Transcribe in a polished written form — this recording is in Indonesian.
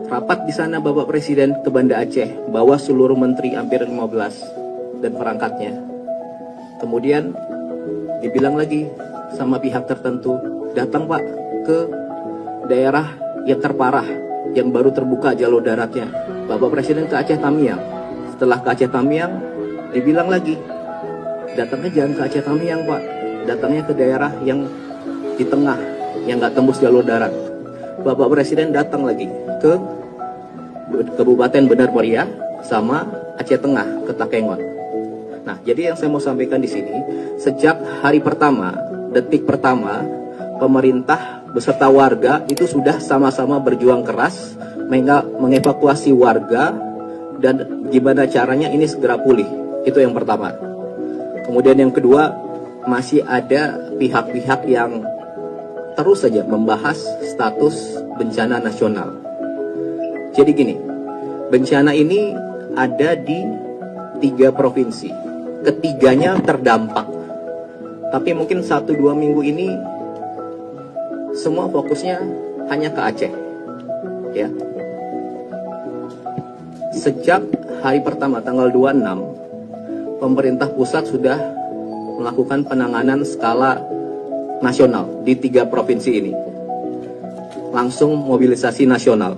Rapat di sana Bapak Presiden ke Banda Aceh, bawa seluruh menteri hampir 15 dan perangkatnya. Kemudian dibilang lagi sama pihak tertentu, datang Pak ke daerah yang terparah, yang baru terbuka jalur daratnya. Bapak Presiden ke Aceh Tamiang. Setelah ke Aceh Tamiang, dibilang lagi, datangnya jangan ke Aceh Tamiang Pak, datangnya ke daerah yang di tengah, yang nggak tembus jalur darat. Bapak Presiden datang lagi ke Kabupaten Benar Meriah sama Aceh Tengah ke Takengon. Nah, jadi yang saya mau sampaikan di sini, sejak hari pertama, detik pertama, pemerintah beserta warga itu sudah sama-sama berjuang keras mengevakuasi warga dan gimana caranya ini segera pulih. Itu yang pertama. Kemudian yang kedua, masih ada pihak-pihak yang terus saja membahas status bencana nasional. Jadi gini, bencana ini ada di 3 provinsi. Ketiganya terdampak. Tapi mungkin 1-2 minggu ini semua fokusnya hanya ke Aceh. Ya. Sejak hari pertama tanggal 26, pemerintah pusat sudah melakukan penanganan skala nasional di 3 provinsi ini. Langsung mobilisasi nasional.